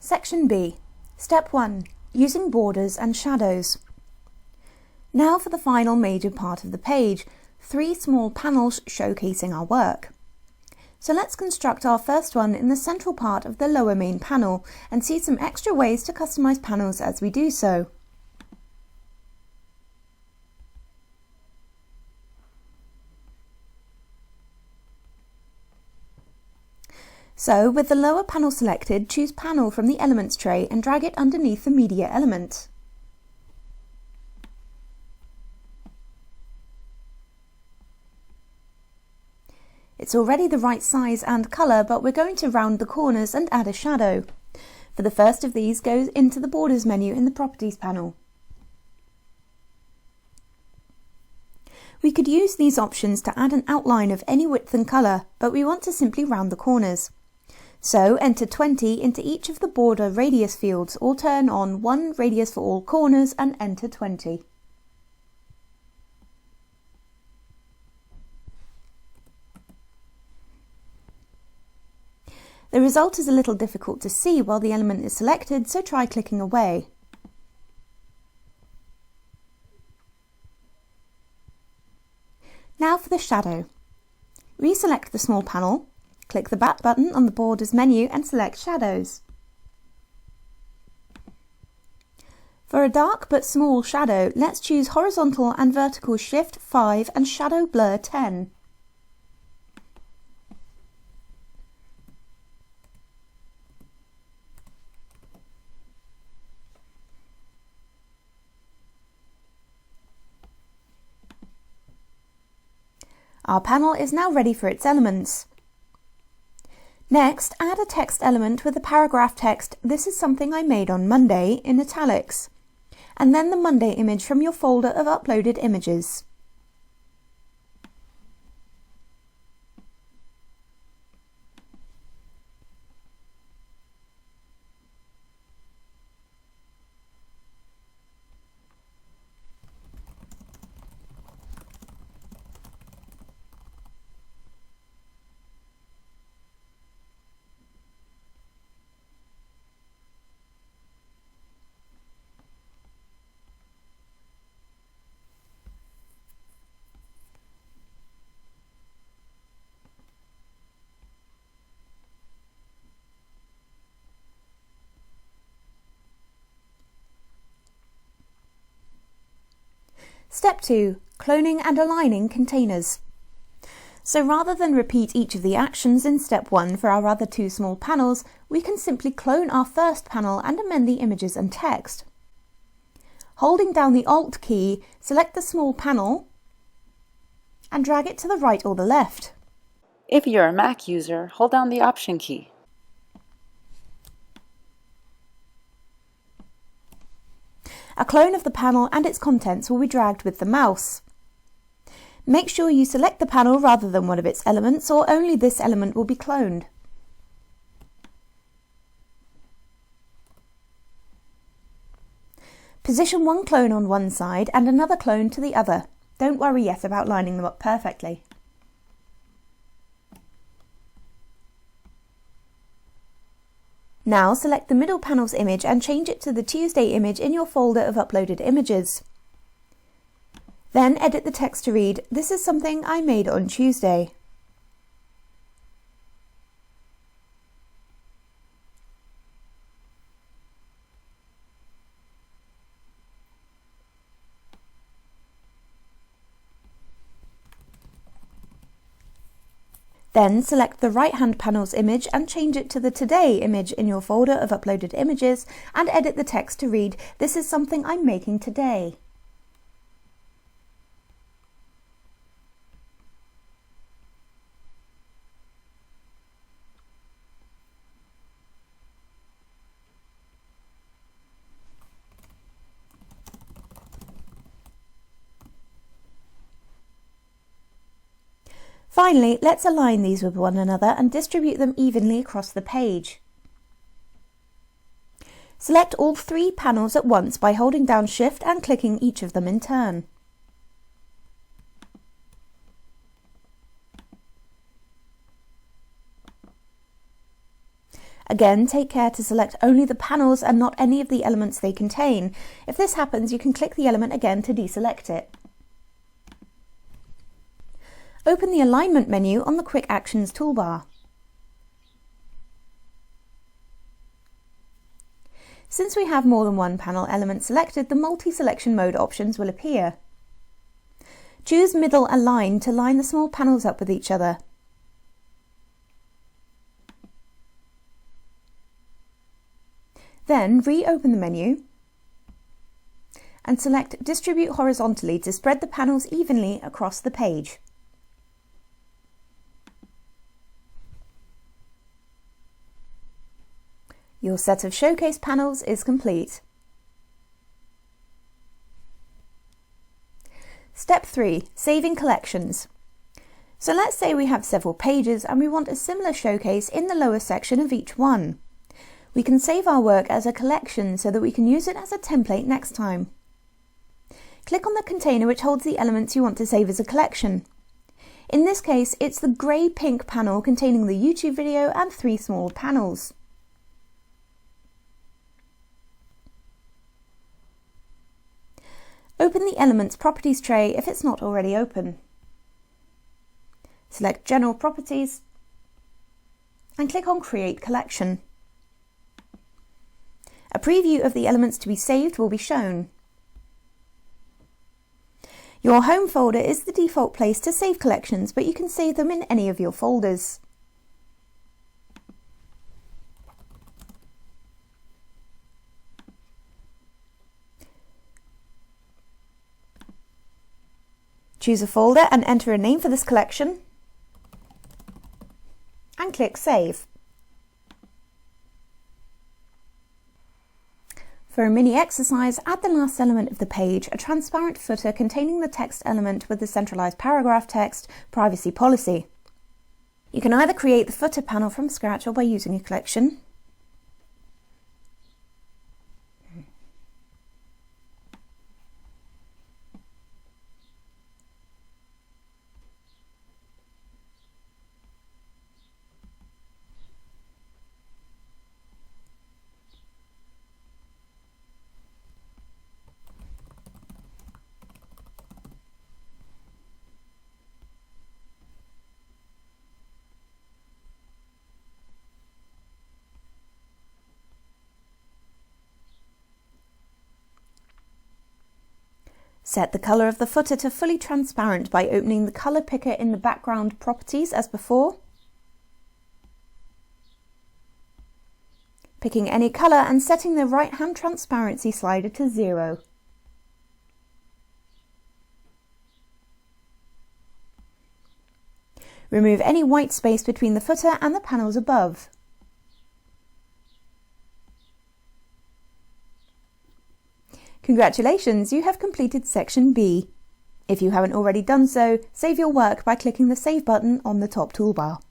Section B. Step 1. Using borders and shadows. Now for the final major part of the page, 3 small panels showcasing our work. So let's construct our first one in the central part of the lower main panel and see some extra ways to customize panels as we do so. So, with the lower panel selected, choose Panel from the Elements tray and drag it underneath the Media element. It's already the right size and colour, but we're going to round the corners and add a shadow. For the first of these, go into the Borders menu in the Properties panel. We could use these options to add an outline of any width and colour, but we want to simply round the corners. So enter 20 into each of the border radius fields, or turn on 1 radius for all corners and enter 20. The result is a little difficult to see while the element is selected, so try clicking away. Now for the shadow. Reselect the small panel. Click the back button on the Borders menu and select Shadows. For a dark but small shadow, let's choose Horizontal and Vertical Shift 5 and Shadow Blur 10. Our panel is now ready for its elements. Next, add a text element with the paragraph text, "This is something I made on Monday," in italics, and then the Monday image from your folder of uploaded images. Step 2. Cloning and aligning containers. So rather than repeat each of the actions in Step 1 for our other 2 small panels, we can simply clone our first panel and amend the images and text. Holding down the Alt key, select the small panel and drag it to the right or the left. If you're a Mac user, hold down the Option key. A clone of the panel and its contents will be dragged with the mouse. Make sure you select the panel rather than one of its elements, or only this element will be cloned. Position one clone on one side and another clone to the other. Don't worry yet about lining them up perfectly. Now select the middle panel's image and change it to the Tuesday image in your folder of uploaded images. Then edit the text to read, "This is something I made on Tuesday." Then select the right-hand panel's image and change it to the Today image in your folder of uploaded images and edit the text to read, "This is something I'm making today." Finally, let's align these with one another and distribute them evenly across the page. Select all 3 panels at once by holding down Shift and clicking each of them in turn. Again, take care to select only the panels and not any of the elements they contain. If this happens, you can click the element again to deselect it. Open the Alignment menu on the Quick Actions toolbar. Since we have more than one panel element selected, the multi-selection mode options will appear. Choose Middle Align to line the small panels up with each other. Then reopen the menu and select Distribute horizontally to spread the panels evenly across the page. Your set of showcase panels is complete. Step 3. Saving collections. So let's say we have several pages and we want a similar showcase in the lower section of each one. We can save our work as a collection so that we can use it as a template next time. Click on the container which holds the elements you want to save as a collection. In this case, it's the grey-pink panel containing the YouTube video and 3 small panels. Open the Elements Properties tray if it's not already open. Select General Properties and click on Create Collection. A preview of the elements to be saved will be shown. Your home folder is the default place to save collections, but you can save them in any of your folders. Choose a folder and enter a name for this collection and click Save. For a mini exercise, add the last element of the page, a transparent footer containing the text element with the centralized paragraph text, Privacy Policy. You can either create the footer panel from scratch or by using a collection. Set the colour of the footer to fully transparent by opening the colour picker in the background properties as before. Picking any colour and setting the right hand transparency slider to 0. Remove any white space between the footer and the panels above. Congratulations, you have completed section B. If you haven't already done so, save your work by clicking the Save button on the top toolbar.